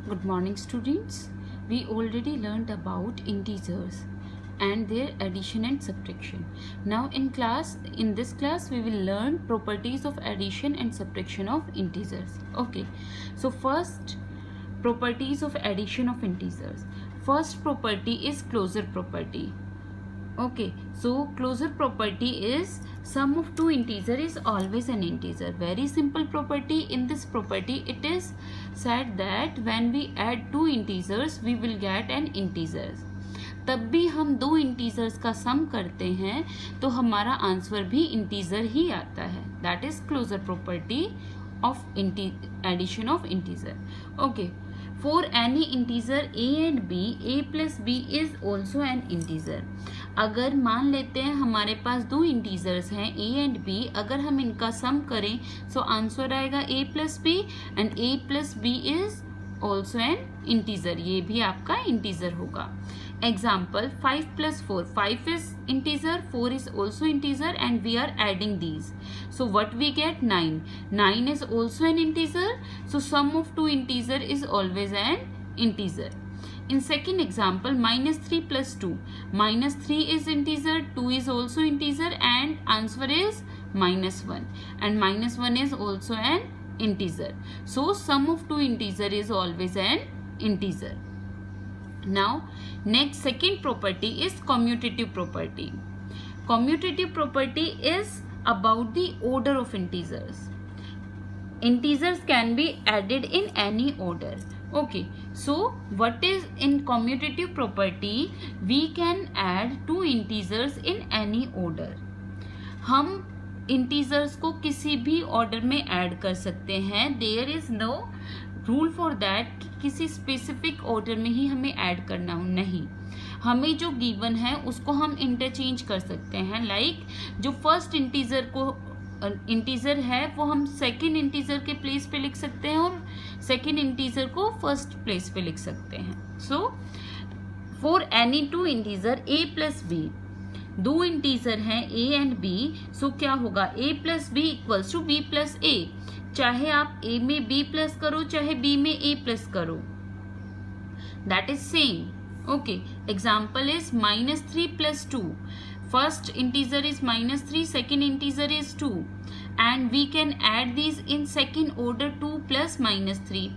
Good morning, students. We already learned about integers and their addition and subtraction. Now in this class we will learn properties of addition and subtraction of integers. Okay, so first, properties of addition of integers. First property is closure property. Okay, so closure property is sum of two integer is always an integer. Very simple property. In this property it is said that when we add two integers we will get an integer. तब भी हम दो integers का सम करते हैं तो हमारा answer भी इंटीजर ही आता है. That is closure property of addition of integer. Okay, for any integer a and b, a plus b is also an integer. अगर मान लेते हैं हमारे पास दो इंटीजर्स हैं a and b, अगर हम इनका सम करें सो आंसर आएगा a plus b and a plus b is also an integer. ये भी आपका इंटीजर होगा. Example 5 plus 4. 5 is integer, 4 is also integer and we are adding these. So what we get? 9. 9 is also an integer. So sum of two integer is always an integer. In second example, minus 3 plus 2. Minus 3 is integer, 2 is also integer and answer is minus 1. And minus 1 is also an integer. So sum of two integer is always an integer. Now next second property is commutative property. Commutative property is about the order of integers. Integers can be added in any order. Okay, so what is in commutative property? We can add two integers in any order. हम integers को किसी भी order में add कर सकते हैं. There is no rule for that कि किसी स्पेसिफिक ऑर्डर में ही हमें ऐड करना हो. नहीं, हमें जो गिवन है उसको हम इंटरचेंज कर सकते हैं. लाइक जो फर्स्ट इंटीजर है वो हम सेकंड इंटीजर के प्लेस पे लिख सकते हैं और सेकंड इंटीजर को फर्स्ट प्लेस पे लिख सकते हैं. So for any two integer a plus b, दो इंटीजर हैं a एंड b, सो क्या होगा? a plus b equals to b plus a. चाहे आप a में b प्लस करो चाहे b में a प्लस करो, that is same. Okay, example is minus 3 plus 2. First integer is minus 3, second integer is 2 and we can add this in second order 2 plus minus 3.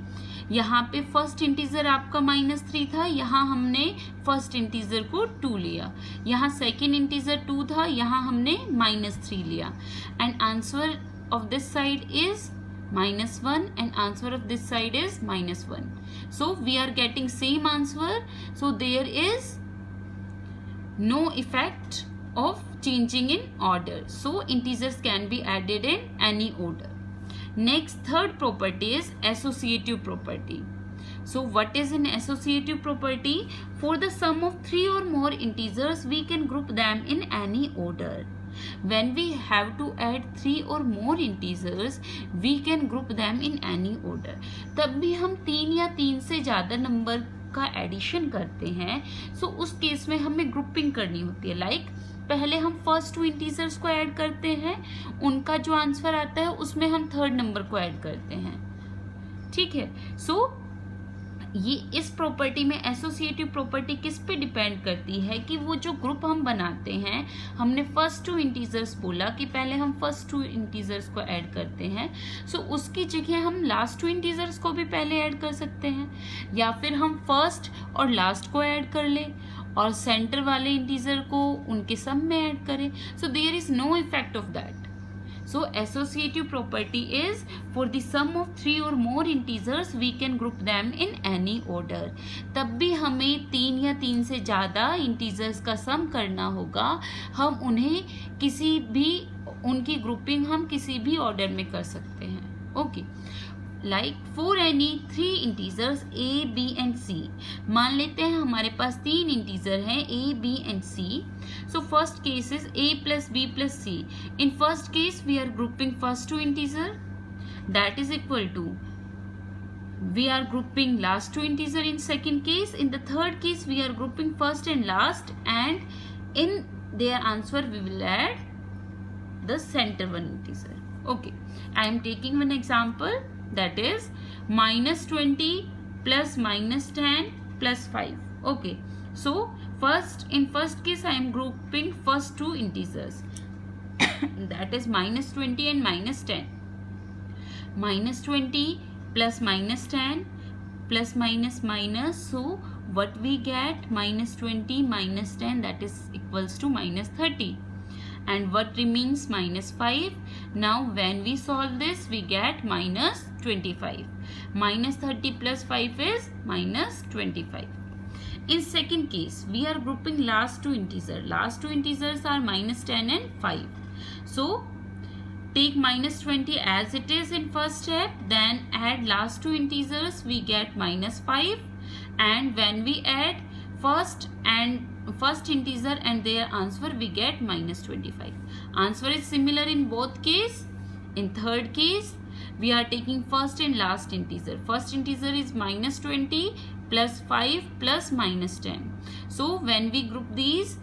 यहाँ पे first integer आपका minus 3 था, यहाँ हमने first integer को 2 लिया. यहाँ सेकेंड इंटीजर 2 था, यहाँ हमने माइनस 3 लिया. And answer of this side is minus 1 and answer of this side is minus 1. So we are getting same answer. So there is no effect of changing in order. So integers can be added in any order. Next, third property is associative property. So what is an associative property? For the sum of 3 or more integers, we can group them in any order. When we have to add 3 or more integers, we can group them in any order. तब भी हम 3 या 3 से ज़्यादा number का addition करते हैं, सो उस केस में हमें ग्रुपिंग करनी होती है. लाइक पहले हम फर्स्ट टू इंटीजर्स को ऐड करते हैं, उनका जो आंसर आता है उसमें हम थर्ड नंबर को ऐड करते हैं. ठीक है. सो ये इस प्रॉपर्टी में एसोसिएटिव प्रॉपर्टी किस पे डिपेंड करती है कि वो जो ग्रुप हम बनाते हैं, हमने फर्स्ट टू इंटीजर्स बोला कि पहले हम फर्स्ट टू इंटीजर्स को ऐड करते हैं, सो उसकी जगह हम लास्ट टू इंटीजर्स को भी पहले ऐड कर सकते हैं, या फिर हम फर्स्ट और लास्ट को ऐड कर लें और सेंटर वाले इंटीजर को उनके सम में ऐड करें. So there is no effect of that. So associative property is for the sum of 3 or more integers we can group them in any order. तब भी हमें 3 या 3 से ज़्यादा integers का सम करना होगा, हम उन्हें किसी भी उनकी ग्रुपिंग हम किसी भी ऑर्डर में कर सकते हैं. Okay, like for any 3 integers a, b and c. मान लेते हैं हमारे पास 3 इंटीजर हैं a, b and c. So first case is a plus b plus c. In first case we are grouping first two integer, that is equal to we are grouping last two integer in second case. In the third case we are grouping first and last, and in their answer we will add the center one integer. Okay, I am taking one example, that is minus 20 plus minus 10 plus 5. Okay, so in first case I am grouping first two integers that is minus 20 and minus 10. Minus 20 plus minus 10 plus minus minus, so what we get, minus 20 minus 10, that is equals to minus 30, and what remains, minus 5. Now when we solve this we get minus 25. Minus 30 plus 5 is minus 25. In second case we are grouping last two integers. Last two integers are minus 10 and 5. So take minus 20 as it is in first step, then add last two integers, we get minus 5, and when we add first integer and their answer, we get minus 25. Answer is similar in both case. In third case we are taking first and last integer. First integer is minus 20 plus 5 plus minus 10. So when we group these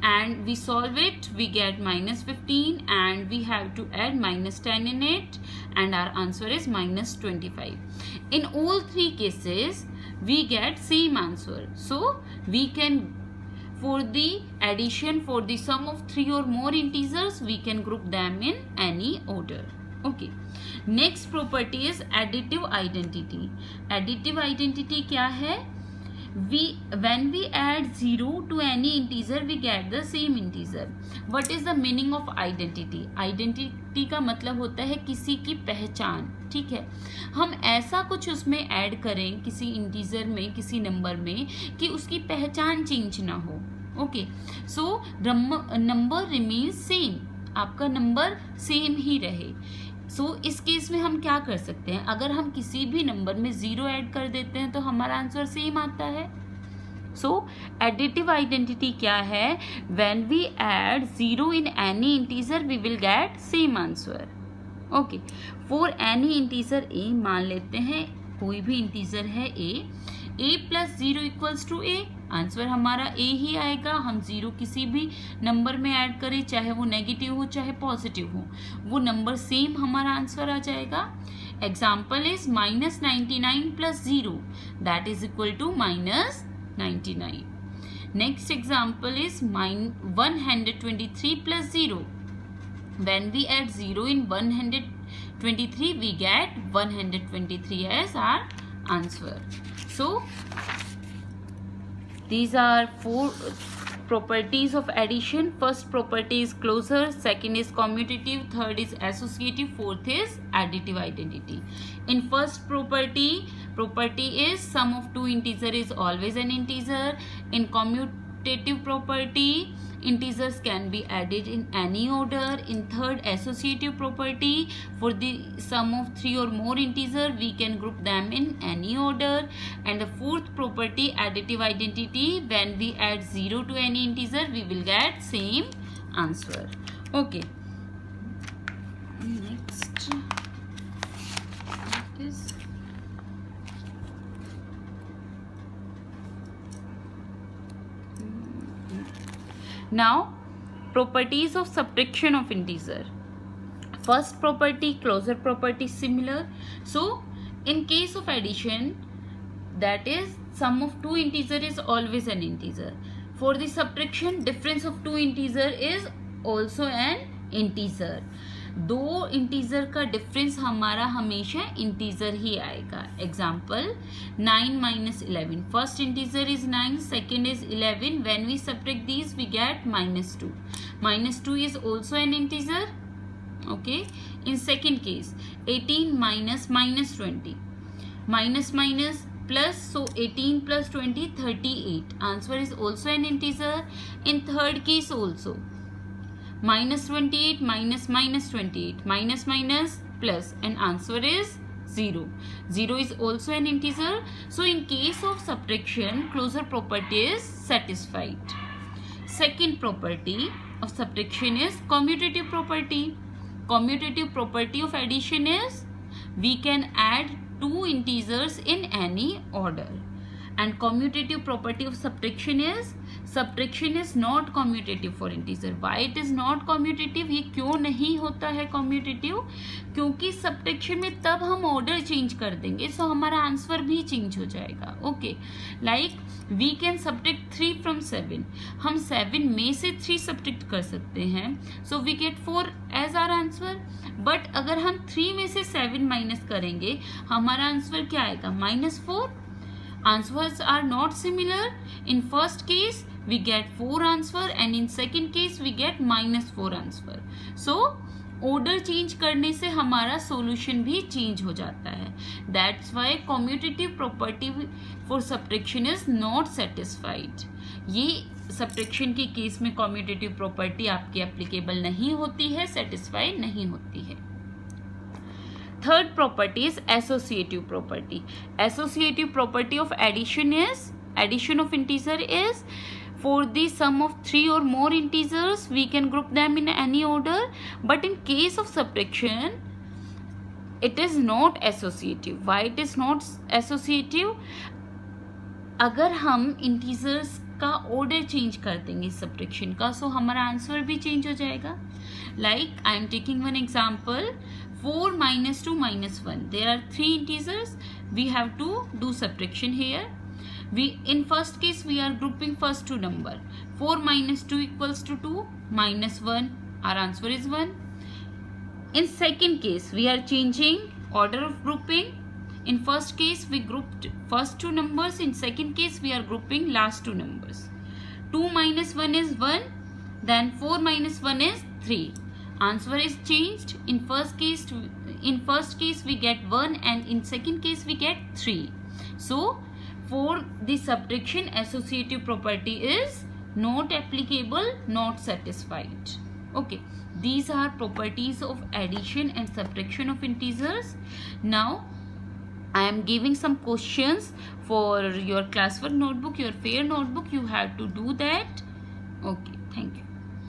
and we solve it, we get minus 15, and we have to add minus 10 in it, and our answer is minus 25. In all three cases we get same answer. So we can, for the addition, for the sum of three or more integers, we can group them in any order. Okay, next property is additive identity. Additive identity क्या है? When we add 0 to any integer we get the same integer. What is the meaning of identity? Identity का मतलब होता है किसी की पहचान, ठीक है. हम ऐसा कुछ उसमें ऐड करें किसी इंटीजर में, किसी नंबर में, कि उसकी पहचान चेंज ना हो. Okay, so number remains same, आपका नंबर सेम ही रहे. इस केस में हम क्या कर सकते हैं, अगर हम किसी भी नंबर में 0 ऐड कर देते हैं तो हमारा आंसर सेम आता है. एडिटिव आइडेंटिटी क्या है? When we add 0 in any integer we will get same answer. Okay, for any integer a, मान लेते हैं कोई भी इंटीजर है a plus 0 equals to a, answer हमारा ए ही आएगा. हम 0 किसी भी नंबर में ऐड करें, चाहे वो नेगेटिव हो चाहे पॉजिटिव हो, वो नंबर सेम हमारा आंसर आ जाएगा. Example is minus 99 plus 0, that is equal to minus 99. Next example is 123 plus 0. When we add 0 in 123 we get 123 as our answer. So these are 4 properties of addition. First property is closure, second is commutative, third is associative, fourth is additive identity. In first property is sum of two integer is always an integer. In commutative property, integers can be added in any order. In third associative property, for the sum of 3 or more integer we can group them in any order. And the fourth property, additive identity, when we add 0 to any integer we will get same answer. Okay, next is now properties of subtraction of integer. First property, closure property, similar. So in case of addition, that is sum of two integer is always an integer. For the subtraction, difference of two integer is also an integer. दो integer का difference हमारा हमेशा integer ही आएगा. Example 9 minus 11. First integer is 9, second is 11. When we subtract these we get -2. -2 is also an integer. Okay, in second case 18 minus -20, minus plus, so 18 plus 20 38. Answer is also an integer. In third case also -28 minus -28, minus plus, and answer is 0. 0 is also an integer. So in case of subtraction, closure property is satisfied. Second property of subtraction is commutative property. Commutative property of addition is we can add two integers in any order. And commutative property of subtraction is not commutative for integer. Why it is not commutative? ये क्यों नहीं होता है commutative? क्योंकि subtraction में तब हम order change कर देंगे, so हमारा आंसर भी change हो जाएगा. Okay, like we can subtract 3 from 7. हम 7 में से 3 subtract कर सकते हैं, so we get 4 as our answer. But अगर हम 3 में से 7 माइनस करेंगे, हमारा आंसर क्या आएगा? -4. Answers are not similar. In first case we get 4 answer and in second case we get -4 answer. So order change करने से हमारा solution भी change हो जाता है. That's why commutative property for subtraction is not satisfied. ये subtraction के case में commutative property आपकी applicable नहीं होती है, satisfy नहीं होती है. Third property is associative property. Associative property of addition of integer is for the sum of 3 or more integers we can group them in any order, but in case of subtraction it is not associative. Why it is not associative? अगर हम integers का order change कर देंगे subtraction का, so हमारा answer भी change हो जाएगा. Like I am taking one example. 4 minus 2 minus 1. There are 3 integers. We have to do subtraction here. In first case we are grouping first two number. 4 minus 2 equals to 2 minus 1. Our answer is 1. In second case we are changing order of grouping. In first case we grouped first two numbers. In second case we are grouping last two numbers. 2 minus 1 is 1. Then 4 minus 1 is 3. Answer is changed. In first case we get 1 and in second case we get 3. So for the subtraction, associative property is not applicable, not satisfied. Okay, these are properties of addition and subtraction of integers. Now I am giving some questions for your classwork notebook, your fair notebook. You have to do that.